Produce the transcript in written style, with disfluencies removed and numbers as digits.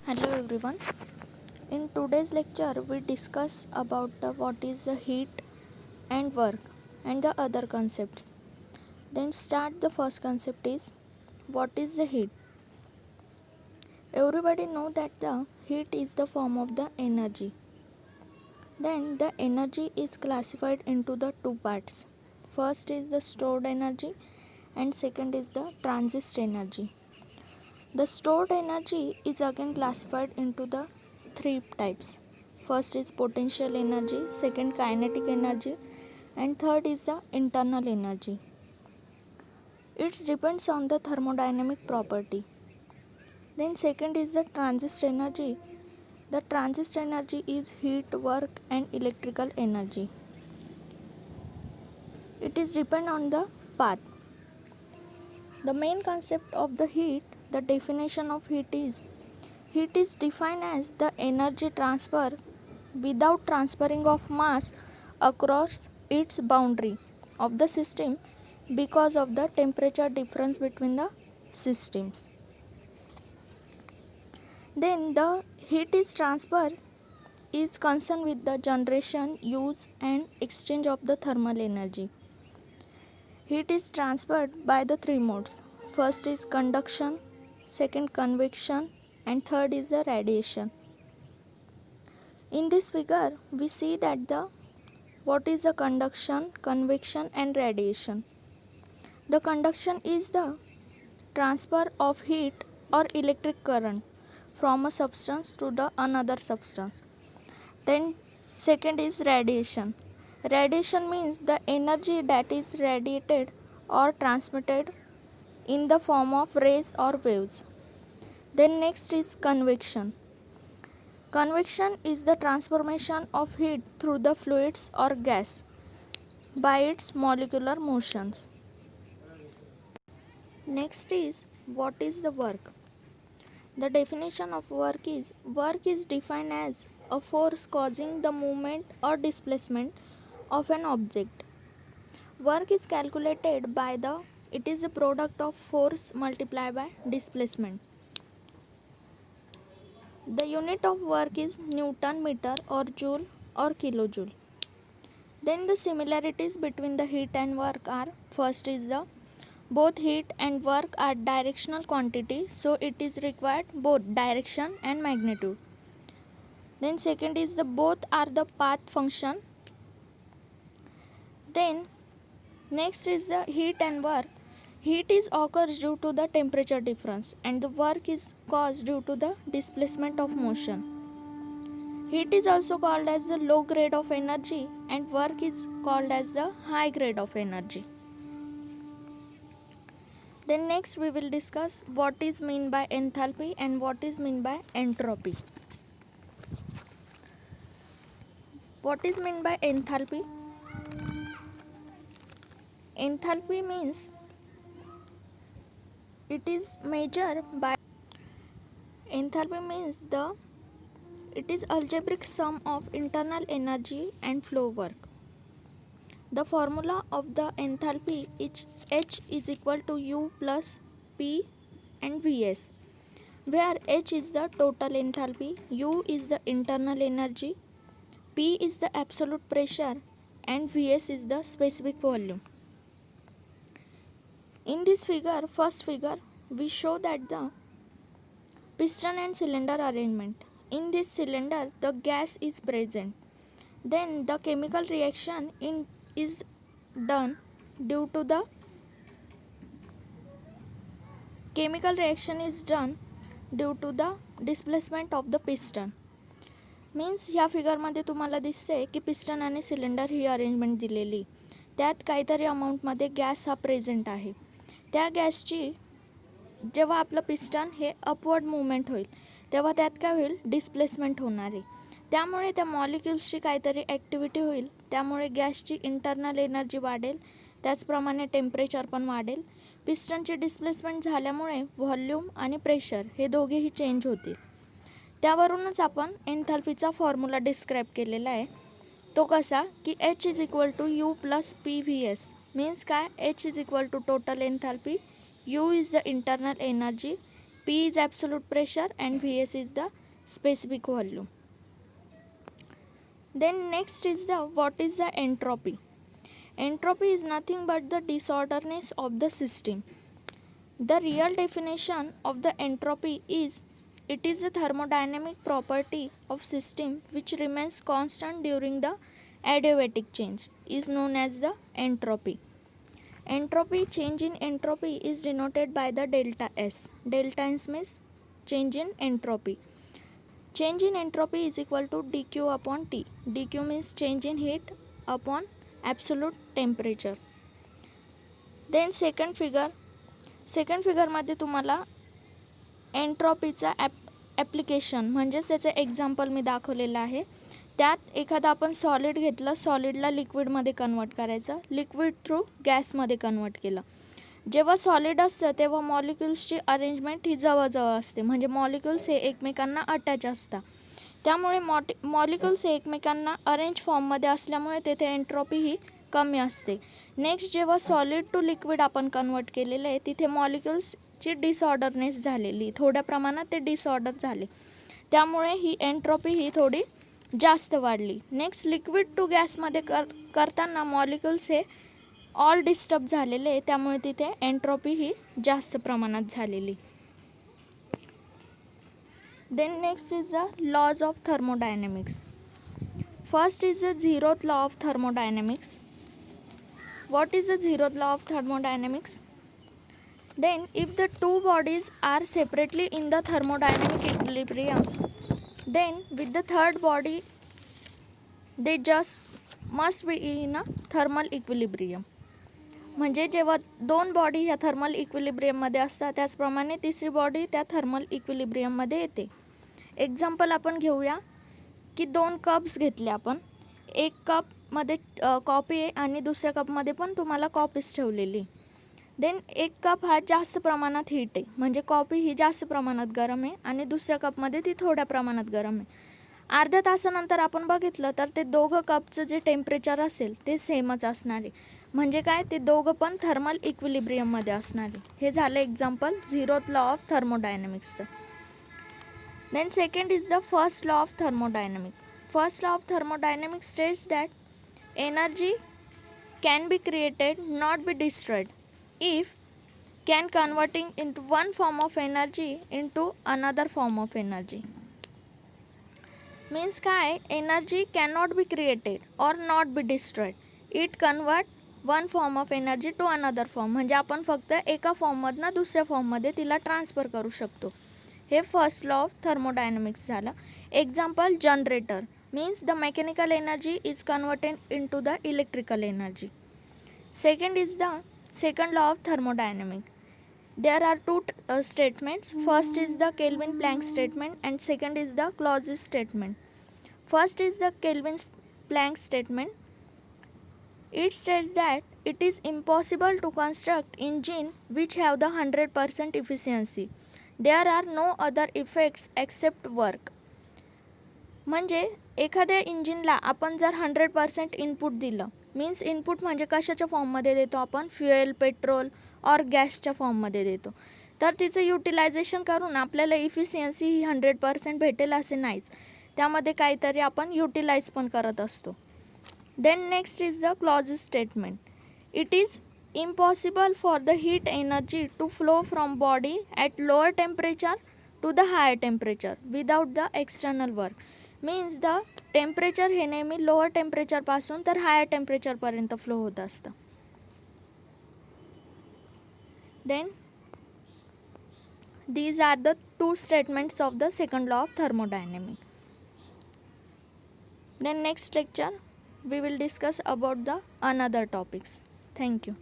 Hello everyone. In today's lecture we discuss about what is the heat and work and the other concepts. Then start the first concept is what is the heat. Everybody know that the heat is the form of the energy. Then the energy is classified into the two parts. First is the stored energy and second is the transient energy. The stored energy is again classified into the three types. First is potential energy, second kinetic energy, and third is the internal energy. It depends on the thermodynamic property. Then second is the transient energy. The transient energy is heat, work and electrical energy. It is depend on the path. The main concept of the heat, the definition of heat is defined as the energy transfer without transferring of mass across its boundary of the system because of the temperature difference between the systems. Then the heat is transfer is concerned with the generation, use and exchange of the thermal energy. Heat is transferred by the three modes. First is conduction, second convection and third is the radiation. In this figure we see that what is the conduction, convection and radiation. The conduction is the transfer of heat or electric current from a substance to the another substance. Then second is radiation. Radiation means the energy that is radiated or transmitted in the form of rays or waves. Then next is convection. Convection is the transformation of heat through the fluids or gas by its molecular motions. Next is what is the work. The definition of work is defined as a force causing the movement or displacement of an object. Work is calculated by it is a product of force multiplied by displacement. The unit of work is Newton meter or joule or kilojoule. Then the similarities between the heat and work are, first is the both heat and work are directional quantity, so it is required both direction and magnitude. Then second is the both are the path function. Then next is the heat and work. Heat is occurs due to the temperature difference and the work is caused due to the displacement of motion. Heat is also called as the low grade of energy and work is called as the high grade of energy. Then next we will discuss what is meant by enthalpy and what is meant by entropy. What is meant by enthalpy? Enthalpy means it is measured by it is algebraic sum of internal energy and flow work. The formula of the enthalpy is H is equal to U plus P and Vs, where H is the total enthalpy, U is the internal energy, P is the absolute pressure and Vs is the specific volume. In this first figure, we show that the piston and cylinder arrangement. In this cylinder, the gas is present. Then the chemical reaction is done due to the displacement of the piston. Means ह्या फिगरमध्ये तुम्हाला दिसते की piston आणि cylinder ही arrangement दिलेली. त्यात काहीतरी अमाऊंटमध्ये gas हा present आहे. त्या गॅसची जेव्हा आपलं पिस्टन हे अपवर्ड मूवमेंट होईल तेव्हा त्यात काय होईल, डिस्प्लेसमेंट होणार आहे. त्यामुळे त्या मॉलिक्युल्सची काहीतरी ॲक्टिव्हिटी होईल. त्यामुळे गॅसची इंटरनल एनर्जी वाढेल, त्याचप्रमाणे टेम्परेचर पण वाढेल. पिस्टनची डिस्प्लेसमेंट झाल्यामुळे व्हॉल्यूम आणि प्रेशर हे दोघेही चेंज होतील. त्यावरूनच आपण एन्थॅल्पीचा फॉर्म्युला डिस्क्राईब केलेला आहे. तो कसा की H is equal to U plus P V S. Means काय, H is equal to total enthalpy, U is the internal energy, P is absolute pressure and Vs is the specific volume. Then next is what is the entropy? Entropy is nothing but the disorderness of the system. The real definition of the entropy is it is a thermodynamic property of system which remains constant during the adiabatic change is known as the entropy. Entropy, change in entropy is denoted by the delta S. Delta S means change in entropy. Change in entropy is equal to dq upon T. dq means change in heat upon absolute temperature. Then second figure मध्ये तुम्हाला एंट्रॉपीचा application म्हणजेच त्याचं example मी दाखवलेलं आहे. त्यात एखादा आपण solid घेतलं, सॉलिडला लिक्विडमध्ये कन्वर्ट करायचं, लिक्विड थ्रू गॅसमध्ये कन्वर्ट केलं. जेव्हा सॉलिड असतं तेव्हा मॉलिक्युल्सची अरेंजमेंट ही जवळजवळ असते, म्हणजे मॉलिक्युल्स हे एकमेकांना अटॅच असतात. त्यामुळे मॉलिक्युल्स हे एकमेकांना अरेंज फॉर्ममध्ये असल्यामुळे तेथे एंट्रॉपी ही कमी असते. नेक्स्ट जेव्हा सॉलिड टू लिक्विड आपण कन्वर्ट केलेलं आहे तिथे मॉलिक्युल्सची डिसऑर्डरनेस झालेली, थोड्या प्रमाणात ते डिसऑर्डर झाले, त्यामुळे ही एंट्रॉपी ही थोडी जास्त वाढली. नेक्स्ट लिक्विड टू गॅसमध्ये करताना मॉलिक्युल्स हे ऑल डिस्टर्ब झालेले आहे, त्यामुळे तिथे एंट्रॉपी ही जास्त प्रमाणात झालेली. Then next is the laws of thermodynamics. First is the zeroth law of thermodynamics. What is the zeroth law of thermodynamics? Then if the two bodies are separately in the thermodynamic equilibrium, then with the third body they just must be in a thermal equilibrium. म्हणजे जेव्हा दोन body ह्या thermal इक्विलिब्रियममध्ये असतात त्याचप्रमाणे तिसरी body त्या thermal इक्विलिब्रियममध्ये येते. Example आपण घेऊया की दोन कप्स घेतले आपण. एक कपमध्ये कॉफी आहे आणि दुसऱ्या कपमध्ये पण तुम्हाला कॉफीच ठेवलेली. देन एक कप हा जास्त प्रमाणात हीट आहे, म्हणजे कॉफी ही जास्त प्रमाणात गरम आहे आणि दुसऱ्या कपमध्ये ती थोड्या प्रमाणात गरम आहे. अर्ध्या तासानंतर आपण बघितलं तर ते दोघं कपचं जे टेम्परेचर असेल ते सेमच असणार आहे. म्हणजे काय, ते दोघं पण थर्मल इक्विलिब्रियममध्ये असणार आहे. हे झालं एक्झाम्पल झिरोथ लॉ ऑफ थर्मोडायनॅमिक्सचं. Then second is the first law of thermodynamic. First law of thermodynamics states that energy can be created, not be destroyed, if can converting into one form of energy into another form of energy. Means काय, energy cannot be created or not be destroyed. It convert one form of energy to another form. म्हणजे आपण फक्त एका फॉर्ममधनं दुसऱ्या फॉर्ममध्ये तिला transfer करू शकतो. हे फर्स्ट लॉ ऑफ थर्मोडायनॅमिक्स झालं. Example generator means the mechanical energy is converted into the electrical energy. Second is the second law of thermodynamics. There are two statements. First is the Kelvin-Planck statement and second is the Clausius statement. First is the Kelvin-Planck statement. It states that it is impossible to construct engine which have the 100% efficiency. There are no other effects except work. म्हणजे एखाद्या इंजिनला आपण जर 100% input दिलं, means input म्हणजे कशाच्या फॉर्ममध्ये देतो आपण, फ्युएल, पेट्रोल और गॅसच्या फॉर्ममध्ये देतो, तर तिचं युटिलायझेशन करून आपल्याला इफिशियन्सी ही 100% भेटेल असे नाहीच, त्यामध्ये काहीतरी आपण युटिलाइज पण करत असतो. Then next is the Clausius statement. It is impossible for the heat energy to flow from body at lower temperature to the higher temperature without the external work. Means the temperature हे नेहमी lower टेम्परेचरपासून तर higher टेम्परेचरपर्यंत flow होत असतं. Then these are the two statements of the second law of thermodynamics. Then next lecture we will discuss about the another topics. Thank you.